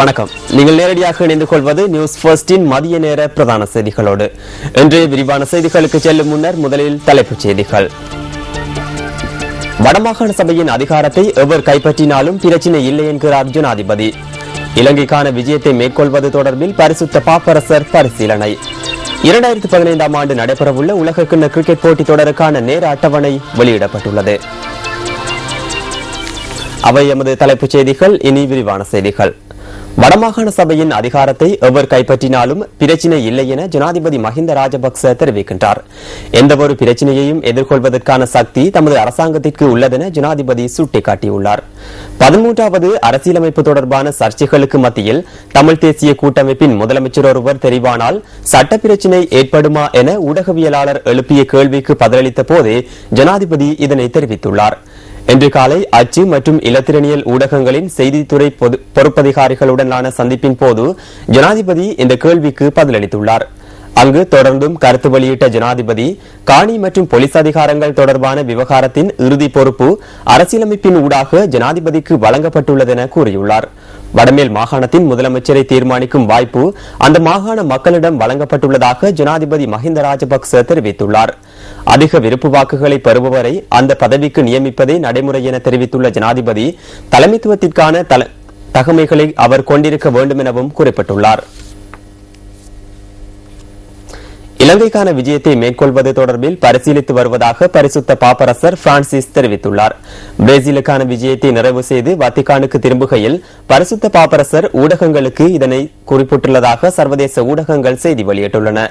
வணக்கம். நீங்கள் நேரடியாக இணைந்து கொள்வது நியூஸ் ஃபர்ஸ்டின் மதிய நேர பிரதான செய்திகளோடு. இன்றைய விரிவான செய்திகளுக்கு செல்லும் முன்னர் முதலில் தலைப்புச் செய்திகள். வடமாகாண சபையின் அதிகாரத்தை எவர் கைப்பற்றினாலும் பிரச்சினை இல்லை என்கிறார் ஜனாதிபதி. இலங்கைக்கான விஜயத்தை மேற்கொள்வது தொடர்பில் பரிசுத்த பாப்பரசர் பரிசீலனை. 2015 ஆண்டு நடைபெறவுள்ள உலகக்கிண்ண கிரிக்கெட் போட்டித் தொடருக்கான நேர அட்டவணை வெளியிடப்பட்டுள்ளது. அவை எமது தலைப்புச் செய்திகள். இனி விரிவான செய்திகள். வடமாகாண சபையின் அதிகாரத்தை எவர் கைப்பற்றினாலும் பிரச்சினை இல்லை என ஜனாதிபதி மஹிந்த ராஜபக்ச தெரிவிக்கின்றார். எந்தவொரு பிரச்சினையையும் எதிர்கொள்வதற்கான சக்தி தமது அரசாங்கத்திற்கு உள்ளதென ஜனாதிபதி சுட்டிக்காட்டியுள்ளார். 13வது அரசியலமைப்பு தொடர்பான சர்ச்சைகளுக்கு மத்தியில் தமிழ் தேசிய கூட்டமைப்பின் முதலமைச்சர் ஒருவர் தெரிவானால் சட்ட பிரச்சினை ஏற்படுமா என ஊடகவியலாளர் எழுப்பிய கேள்விக்கு பதிலளித்த போதே ஜனாதிபதி இதனை தெரிவித்துள்ளார். இன்று காலை அச்சு மற்றும் இலத்திரனியல் ஊடகங்களின் செய்தித்துறை பொறுப்பதிகாரிகளுடனான சந்திப்பின் போது ஜனாதிபதி இந்த கேள்விக்கு பதிலளித்துள்ளார். அங்கு தொடர்ந்தும் கருத்து வெளியிட்ட ஜனாதிபதி காணி மற்றும் போலீஸ் அதிகாரங்கள் தொடர்பான விவகாரத்தின் இறுதி பொறுப்பு அரசியலமைப்பின் ஊடாக ஜனாதிபதிக்கு வழங்கப்பட்டுள்ளதென கூறியுள்ளார். வடமேல் மாகாணத்தின் முதலமைச்சரை தீர்மானிக்கும் வாய்ப்பு அந்த மாகாண மக்களிடம் வழங்கப்பட்டுள்ளதாக ஜனாதிபதி மஹிந்த ராஜபக்ச தெரிவித்துள்ளார். அதிக விருப்பு வாக்குகளை பெறுபவரை அந்த பதவிக்கு நியமிப்பதே நடைமுறை என தெரிவித்துள்ள ஜனாதிபதி தலைமைத்துவத்திற்கான தகமைகளை அவர் கொண்டிருக்க வேண்டும் எனவும் குறிப்பிட்டுள்ளார். இலங்கைக்கான விஜயத்தை மேற்கொள்வது தொடர்பில் பரிசீலித்து வருவதாக பரிசுத்த பாப்பரசர் பிரான்சிஸ் தெரிவித்துள்ளார். பிரேசிலுக்கான விஜயத்தை நிறைவு செய்து வத்திகானுக்கு திரும்புகையில் பரிசுத்த பாப்பரசர் ஊடகங்களுக்கு இதனை குறிப்பிட்டுள்ளதாக சர்வதேச ஊடகங்கள் செய்தி வெளியிட்டுள்ளன.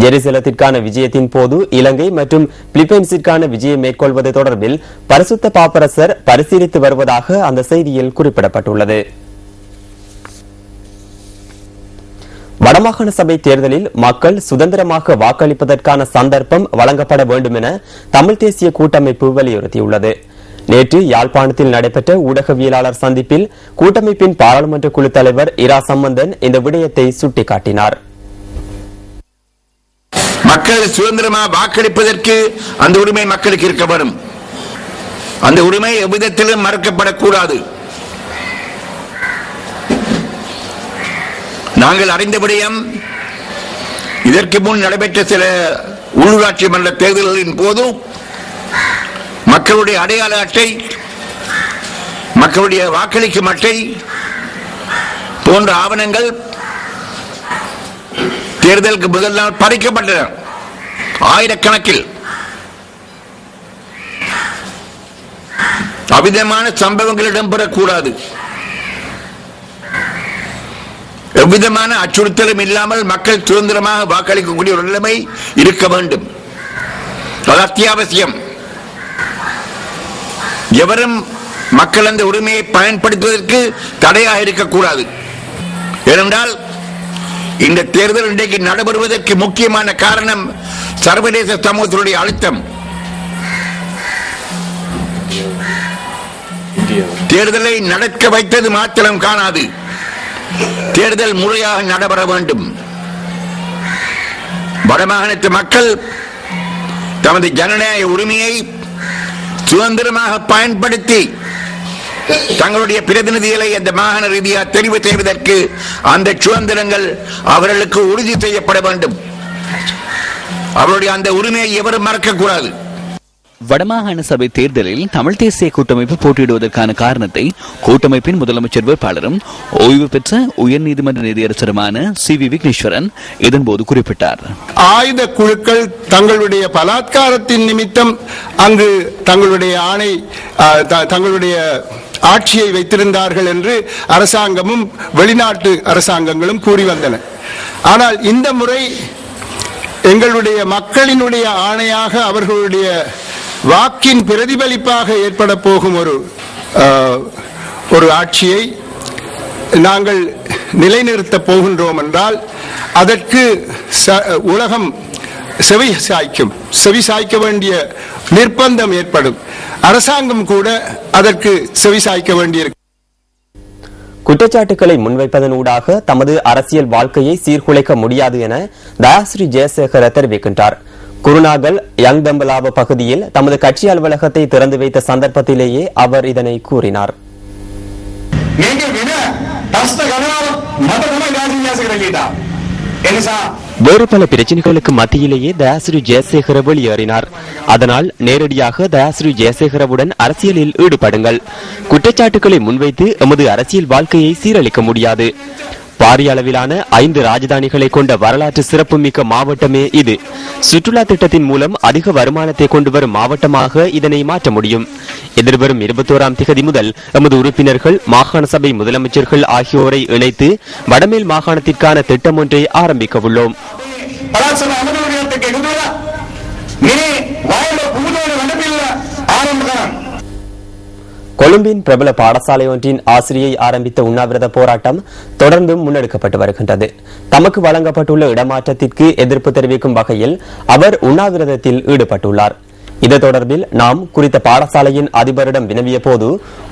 ஜெருசலத்திற்கான விஜயத்தின் போது இலங்கை மற்றும் பிலிப்பைன்ஸிற்கான விஜயம் மேற்கொள்வது தொடர்பில் பரிசுத்த பாப்பரசர் பரிசீலித்து வருவதாக அந்த செய்தியில் குறிப்பிடப்பட்டுள்ளது. வடமாகாண சபை தேர்தலில் மக்கள் சுதந்திரமாக வாக்களிப்பதற்கான சந்தர்ப்பம் வழங்கப்பட வேண்டும் என தமிழ் தேசிய கூட்டமைப்பு வலியுறுத்தியுள்ளது. நேற்று யாழ்ப்பாணத்தில் நடைபெற்ற ஊடகவியலாளர் சந்திப்பில் கூட்டமைப்பின் பாராளுமன்ற குழு தலைவர் இரா சம்பந்தன் இந்த விடயத்தை சுட்டிக்காட்டினார். மக்கள் சுதந்திரமாக வாக்களிப்பதற்கு அந்த உரிமை மக்களுக்கு இருக்க வேண்டும். அந்த உரிமை எவ்விதத்திலும் மறுக்கப்படக்கூடாது. நாங்கள் அறிந்த விடயம், இதற்கு முன் நடைபெற்ற சில உள்ளூராட்சி மன்ற தேர்தல்களின் போது மக்களுடைய அடையாள அட்டை, மக்களுடைய வாக்களிக்கும் அட்டை போன்ற ஆவணங்கள் தேர்தலுக்கு முதல் நாள் பறிக்கப்பட்டன. ஆயிரக்கணக்கில் அவ்விதமான சம்பவங்கள் இடம்பெறக்கூடாது. எவ்விதமான அச்சுறுத்தலும் இல்லாமல் மக்கள் சுதந்திரமாக வாக்களிக்கக்கூடிய ஒரு நிலைமை இருக்க வேண்டும். அது அத்தியாவசியம். எவரும் மக்கள் அந்த உரிமையை பயன்படுத்துவதற்கு தடையாக இருக்கக்கூடாது. ஏனென்றால் இந்த தேர்தல் இன்றைக்கு நடைபெறுவதற்கு முக்கியமான காரணம் சர்வதேச சமூகத்தினுடைய அழுத்தம். தேர்தலை நடக்க வைத்தது மாத்திரம் காணாது, தேர்தல் முறையாக நடைபெற வேண்டும். வடமாகாணத்து மக்கள் தமது ஜனநாயக உரிமையை சுதந்திரமாக பயன்படுத்தி தங்களுடைய பிரதிநிதிகளை அந்த மாகாண ரீதியாக தெரிவு செய்வதற்கு அந்த சுதந்திரங்கள் அவர்களுக்கு உறுதி செய்யப்பட வேண்டும். அவருடைய அந்த உரிமையை எவரும் மறக்கக்கூடாது. வடமாகாண சபை தேர்தலில் தமிழ் தேசிய கூட்டமைப்பு போட்டியிடுவதற்கான காரணத்தை கூட்டமைப்பின் முதலமைச்சர் வேட்பாளரும் ஓய்வு பெற்ற உயர்நீதிமன்ற நீதியரசருமான சி.வி. விக்னேஸ்வரன் இதன்போது குறிப்பிட்டார். ஆயுத குழுக்கள் தங்களுடைய பலாத்காரத்தின் நிமித்தம் அங்கு தங்களுடைய தங்களுடைய ஆட்சியை வைத்திருந்தார்கள் என்று அரசாங்கமும் வெளிநாட்டு அரசாங்கங்களும் கூறி வந்தன. ஆனால் இந்த முறை எங்களுடைய மக்களினுடைய ஆணையாக அவர்களுடைய வாக்கின் பிரதிபலிப்பாக ஏற்பட போகும் ஒரு ஆட்சியை நாங்கள் நிலைநிறுத்தப் போகின்றோம் என்றால் அதற்கு உலகம் செவி சாய்க்க வேண்டிய நிர்பந்தம் ஏற்படும். அரசாங்கம் கூட அதற்கு செவி சாய்க்க வேண்டியிருக்கும். குற்றச்சாட்டுகளை முன்வைப்பதன் ஊடாக தமது அரசியல் வாழ்க்கையை சீர்குலைக்க முடியாது என தயாஸ்ரீ ஜெயசேகர தெரிவிக்கின்றார். குருநாகல் யங் தம்பலாவ பகுதியில் தமது கட்சி அலுவலகத்தை திறந்து வைத்த சந்தர்ப்பத்திலேயே அவர் இதனை கூறினார். வேறு பல பிரச்சனைகளுக்கு மத்தியிலேயே தயாசிரி ஜெயசேகர வெளியேறினார். அதனால் நேரடியாக தயாசிரி ஜெயசேகரவுடன் அரசியலில் ஈடுபடுங்கள். குற்றச்சாட்டுகளை முன்வைத்து எமது அரசியல் வாழ்க்கையை சீரழிக்க முடியாது. பாரிய அளவிலான 5 ராஜதானிகளை கொண்ட வரலாற்று சிறப்புமிக்க மாவட்டமே இது. சுற்றுலா திட்டத்தின் மூலம் அதிக வருமானத்தை கொண்டு வரும் மாவட்டமாக இதனை மாற்ற முடியும். எதிர்வரும் 21ஆம் திகதி முதல் எமது உறுப்பினர்கள் மாகாண சபை முதலமைச்சர்கள் ஆகியோரை இணைத்து வடமேல் மாகாணத்திற்கான திட்டம் ஒன்றை ஆரம்பிக்க உள்ளோம். கொழும்பின் பிரபல பாடசாலை ஒன்றின் ஆசிரியை ஆரம்பித்த உண்ணாவிரத போராட்டம் தொடர்ந்து முன்னெடுக்கப்பட்டு வருகின்றது. தமக்கு வழங்கப்பட்டுள்ள இடமாற்றத்திற்கு எதிர்ப்பு தெரிவிக்கும் வகையில் அவர் உண்ணாவிரதத்தில் ஈடுபட்டுள்ளார். இது தொடர்பில் நாம் குறித்த பாடசாலையின் அதிபரிடம் வினவிய போது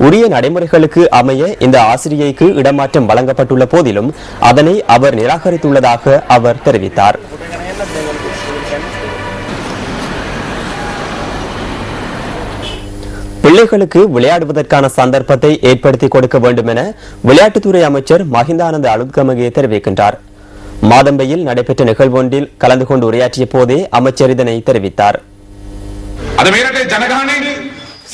உரிய நடைமுறைகளுக்கு அமைய இந்த ஆசிரியைக்கு இடமாற்றம் வழங்கப்பட்டுள்ள போதிலும் அதனை அவர் நிராகரித்துள்ளதாக அவர் தெரிவித்தார். பிள்ளைகளுக்கு விளையாடுவதற்கான சந்தர்ப்பத்தை ஏற்படுத்தி கொடுக்க வேண்டும் என விளையாட்டுத்துறை அமைச்சர் மஹிந்தானந்த அலுத்கமகே தெரிவிக்கின்றார். மாதம்பையில் நடைபெற்ற நிகழ்வொன்றில் கலந்து கொண்டு உரையாற்றிய போதே அமைச்சர் இதனை தெரிவித்தார்.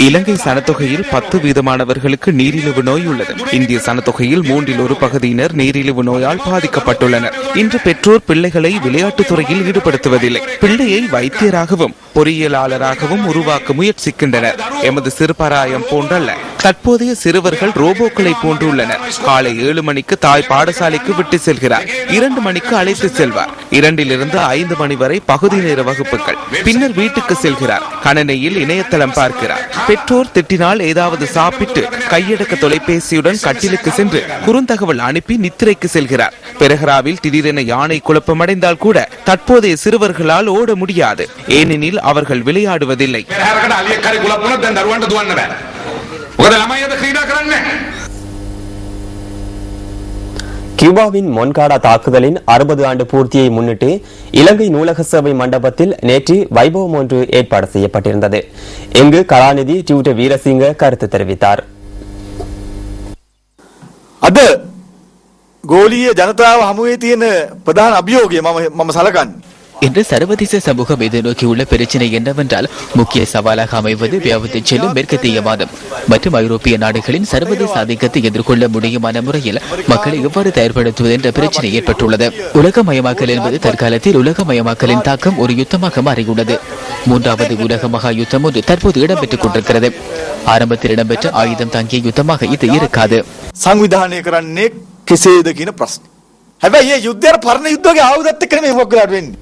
இலங்கை சனத்தொகையில் 10% நீரிழிவு நோய் உள்ளது. இந்திய சனத்தொகையில் 1/3 பகுதியினர் நீரிழிவு நோயால் பாதிக்கப்பட்டுள்ளனர். இன்று பெற்றோர் பிள்ளைகளை விளையாட்டுத் துறையில் ஈடுபடுத்துவதில்லை. பிள்ளையை வைத்தியராகவும் பொறியியலாளராகவும் உருவாக்க முயற்சிக்கின்றனர். எமது சிறுபராயம் போன்றல்ல, தற்போதைய சிறுவர்கள் ரோபோக்களை போன்றுள்ளனர். காலை 7 மணிக்கு தாய் பாடசாலைக்கு விட்டு செல்கிறார், 2 மணிக்கு அழைத்து செல்வார். 2 to 5 மணி வரை பகுதி நேர வகுப்புகள். பின்னர் வீட்டுக்கு செல்கிறார், கணனையில் இணையதளம் பார்க்கிறார். பெற்றோர் திட்டினால் ஏதாவது சாப்பிட்டு கையடக்க தொலைபேசியுடன் கட்டிலுக்கு சென்று குறுந்தகவல் அனுப்பி நித்திரைக்கு செல்கிறார். பெரஹராவில் திடீரென யானை குழப்பமடைந்தால் கூட தற்போதைய சிறுவர்களால் ஓட முடியாது, ஏனெனில் அவர்கள் விளையாடுவதில்லை. கியூபாவின் மொன்காடா தாக்குதலின் 60 ஆண்டு பூர்த்தியை முன்னிட்டு இலங்கை நூலக சேவை மண்டபத்தில் நேற்று வைபவம் ஒன்று ஏற்பாடு செய்யப்பட்டிருந்தது. இங்கு கலாநிதி டியூட்ட வீரசிங்க கருத்து தெரிவித்தார். අද ගෝලීය ජනතාව හමුවේ තියෙන ප්‍රධාන අභියෝගය මම සලකන්නේ இன்று சர்வதேச சமூகம் எதிர்நோக்கியுள்ள பிரச்சினை என்னவென்றால் முக்கிய சவாலாக அமைவது வியாபித்துச் செல்லும் மேற்கத்தியவாதம் மற்றும் ஐரோப்பிய நாடுகளின் சர்வதேச ஆதிக்கத்தை எதிர்கொள்ள முடியுமான முறையில் மக்களை எவ்வாறு தயார்படுத்துவது என்ற பிரச்சினை ஏற்பட்டுள்ளது. உலகமயமாக்கல் என்பது தற்காலத்தில் உலகமயமாக்கலின் தாக்கம் ஒரு யுத்தமாக மாறியுள்ளது. 3வது உலக மகா யுத்தம் ஒன்று தற்போது இடம்பெற்றுக் கொண்டிருக்கிறது. ஆரம்பத்தில் இடம்பெற்ற ஆயுதம் தாங்கிய யுத்தமாக இது இருக்காது. සංවිධානය කරන්නේ කෙසේද කියන ප්‍රශ්න. හැබැයි මේ යුද්ධය පරණ යුද්ධයේ ආයුධත් එක්ක නෙමෙයි මොකක්ද වෙන්නේ.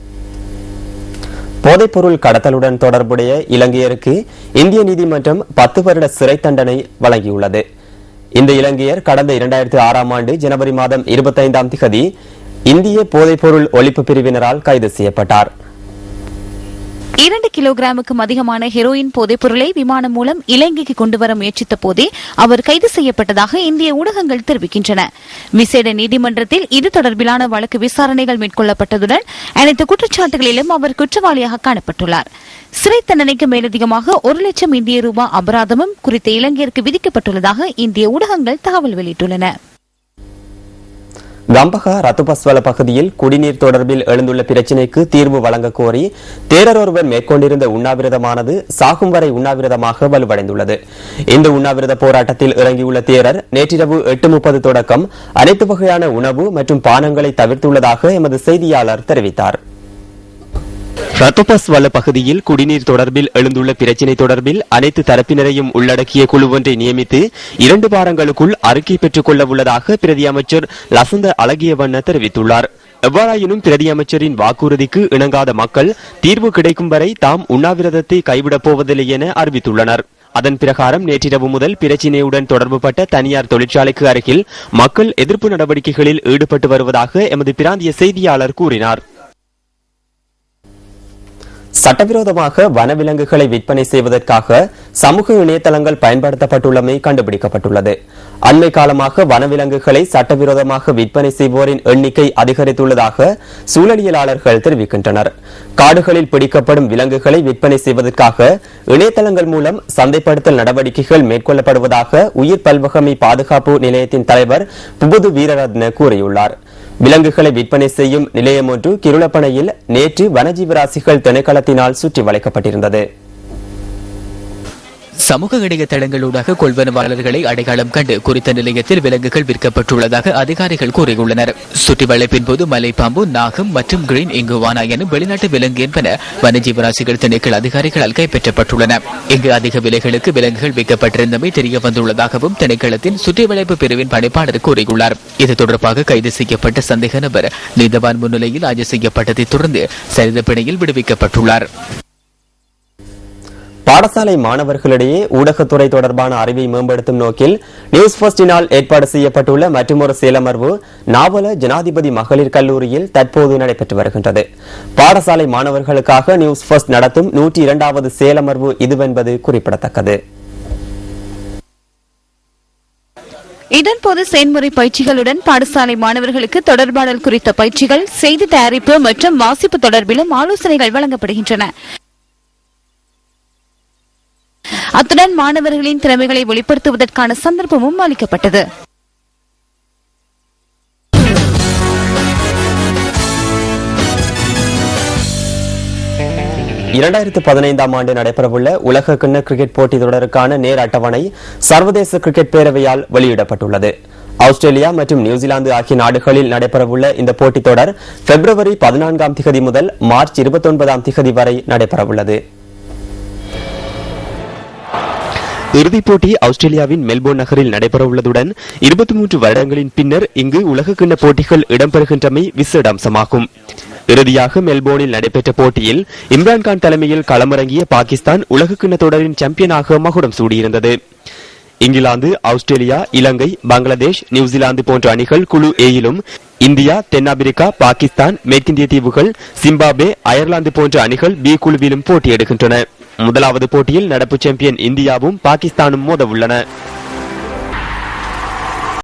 போதைப்பொருள் கடத்தலுடன் தொடர்புடைய இலங்கையருக்கு இந்திய நீதிமன்றம் 10 வருட சிறை தண்டனை வழங்கியுள்ளது. இந்த இலங்கையர் கடந்த 2006ஆம் ஆண்டு ஜனவரி மாதம் 25ஆம் திகதி இந்திய போதைப்பொருள் ஒழிப்பு பிரிவினரால் கைது செய்யப்பட்டார். 2 கிலோகிராமுக்கும் அதிகமான ஹெரோயின் போதைப்பொருளை விமானம் மூலம் இலங்கைக்கு கொண்டுவர முயற்சித்த போதே அவர் கைது செய்யப்பட்டதாக இந்திய ஊடகங்கள் தெரிவிக்கின்றன. விசேட நீதிமன்றத்தில் இது தொடர்பிலான வழக்கு விசாரணைகள் மேற்கொள்ளப்பட்டதுடன் அனைத்து குற்றச்சாட்டுகளிலும் அவர் குற்றவாளியாக காணப்பட்டுள்ளார். சிறை தண்டனைக்கு மேலதிகமாக 1 லட்சம் இந்திய ரூபாய் அபராதமும் குறித்த இலங்கையருக்கு விதிக்கப்பட்டுள்ளதாக இந்திய ஊடகங்கள் தகவல் வெளியிட்டுள்ளன. கம்பஹா ரத்துபஸ்வல பகுதியில் குடிநீர் தொடர்பில் எழுந்துள்ள பிரச்சினைக்கு தீர்வு வழங்க கோரி தேரர் ஒருவர் மேற்கொண்டிருந்த உண்ணாவிரதமானது சாகும் வரை உண்ணாவிரதமாக வலுவடைந்துள்ளது. இந்த உண்ணாவிரத போராட்டத்தில் இறங்கியுள்ள தேரர் நேற்றிரவு 8:30 தொடக்கம் அனைத்து வகையான உணவு மற்றும் பானங்களை தவிர்த்துள்ளதாக எமது செய்தியாளர் தெரிவித்தார். ரத்துபஸ்வல பகுதியில் குடிநீர் தொடர்பில் எழுந்துள்ள பிரச்சினை தொடர்பில் அனைத்து தரப்பினரையும் உள்ளடக்கிய குழு ஒன்றை நியமித்து 2 வாரங்களுக்குள் அறிக்கை பெற்றுக் கொள்ள உள்ளதாக பிரதி அமைச்சர் லசந்த அழகியவண்ண தெரிவித்துள்ளார். எவ்வாறாயினும் பிரதி அமைச்சரின் வாக்குறுதிக்கு இணங்காத மக்கள் தீர்வு கிடைக்கும் வரை தாம் உண்ணாவிரதத்தை கைவிடப் போவதில்லை என அறிவித்துள்ளனர். அதன் பிரகாரம் நேற்றிரவு முதல் பிரச்சினையுடன் தொடர்புபட்ட தனியார் தொழிற்சாலைக்கு அருகில் மக்கள் எதிர்ப்பு நடவடிக்கைகளில் ஈடுபட்டு வருவதாக எமது பிராந்திய செய்தியாளர் கூறினார். சட்டவிரோதமாக வனவிலங்குகளை விற்பனை செய்வதற்காக சமூக இணையதளங்கள் பயன்படுத்தப்பட்டுள்ளமை கண்டுபிடிக்கப்பட்டுள்ளது. அண்மை காலமாக வனவிலங்குகளை சட்டவிரோதமாக விற்பனை செய்வோரின் எண்ணிக்கை அதிகரித்துள்ளதாக சூழலியலாளர்கள் தெரிவிக்கின்றனர். காடுகளில் பிடிக்கப்படும் விலங்குகளை விற்பனை செய்வதற்காக இணையதளங்கள் மூலம் சந்தைப்படுத்தல் நடவடிக்கைகள் மேற்கொள்ளப்படுவதாக உயிர் பல்வகமை பாதுகாப்பு நிலையத்தின் தலைவர் புபுது வீரரத்ன கூறியுள்ளார். விலங்குகளை விற்பனை செய்யும் நிலையம் ஒன்று கிருளப்பனையில் நேற்று வனஜீவராசிகள் திணைக்களத்தினால் சுற்றி வளைக்கப்பட்டிருந்தது. சமூக இணையதளங்களூடாக கொள்வனவாளர்களை அடையாளம் கண்டு குறித்த நிலையத்தில் விலங்குகள் விற்கப்பட்டுள்ளதாக அதிகாரிகள் கூறியுள்ளனர். சுற்றி வளைப்பின் போது மலைப்பாம்பு, நாகம் மற்றும் கிரீன் இங்குவானா எனும் வெளிநாட்டு விலங்கு என்பன வனஜீவராசிகள் திணைக்கள அதிகாரிகளால் கைப்பற்றப்பட்டுள்ளன. இங்கு அதிக விலைகளுக்கு விலங்குகள் விற்கப்பட்டிருந்தமை தெரிய வந்துள்ளதாகவும் திணைக்களத்தின் சுற்றி வளைப்பு பிரிவின் பணிப்பாளர் கூறியுள்ளார். இது தொடர்பாக கைது செய்யப்பட்ட சந்தேக நபர் நீதவான் முன்னிலையில் ஆய்வு செய்யப்பட்டதை தொடர்ந்து சரித பிணையில் விடுவிக்கப்பட்டுள்ளார். பாடசாலை மாணவர்களிடையே ஊடகத்துறை தொடர்பான அறிவை மேம்படுத்தும் நோக்கில் நியூஸ் ஃபர்ஸ்டினால் ஏற்பாடு செய்யப்பட்டுள்ள மற்றொரு செயலமர்வு நாவல ஜனாதிபதி மகளிர் கல்லூரியில் தற்போது நடைபெற்று வருகின்றது. பாடசாலை மாணவர்களுக்காக நியூஸ் ஃபர்ஸ்ட் நடத்தும் 102வது செயலமர்வு இதுவென்பது குறிப்பிடத்தக்கது. இதன்போது செயன்முறை பயிற்சிகளுடன் பாடசாலை மாணவர்களுக்கு தொடர்பாடல் குறித்த பயிற்சிகள், செய்தி தயாரிப்பு மற்றும் வாசிப்பு தொடர்பிலும் ஆலோசனைகள் வழங்கப்படுகின்றன. அத்துடன் மாணவர்களின் திறமைகளை வெளிப்படுத்துவதற்கான சந்தர்ப்பமும் அளிக்கப்பட்டது. ஆண்டு நடைபெறவுள்ள உலக கிண்ண கிரிக்கெட் போட்டி தொடருக்கான நேர் அட்டவணை சர்வதேச கிரிக்கெட் பேரவையால் வெளியிடப்பட்டுள்ளது. ஆஸ்திரேலியா மற்றும் நியூசிலாந்து ஆகிய நாடுகளில் நடைபெறவுள்ள இந்த போட்டித் தொடர் பிப்ரவரி 14 முதல் மார்ச் 29 வரை நடைபெறவுள்ளது. இறுதிப் போட்டி ஆஸ்திரேலியாவின் மெல்போர்ன் நகரில் நடைபெறவுள்ளதுடன் 23 வருடங்களின் பின்னர் இங்கு உலக கிண்ண போட்டிகள் இடம்பெறுகின்றமை விசேட அம்சமாகும். இறுதியாக மெல்போர்னில் நடைபெற்ற போட்டியில் இம்ரான்கான் தலைமையில் களமிறங்கிய பாகிஸ்தான் உலக கிண்ண தொடரின் சாம்பியனாக மகுடம் சூடியிருந்தது. இங்கிலாந்து, ஆஸ்திரேலியா, இலங்கை, பங்களாதேஷ், நியூசிலாந்து போன்ற அணிகள் குழு ஏயிலும், இந்தியா, தென்னாப்பிரிக்கா, பாகிஸ்தான், மேற்கிந்திய தீவுகள், சிம்பாப்வே, அயர்லாந்து போன்ற அணிகள் பி குழுவிலும் போட்டியிடுகின்றன. முதலாவது போட்டியில் நடப்பு சாம்பியன் இந்தியாவும் பாகிஸ்தானும் மோத உள்ளன.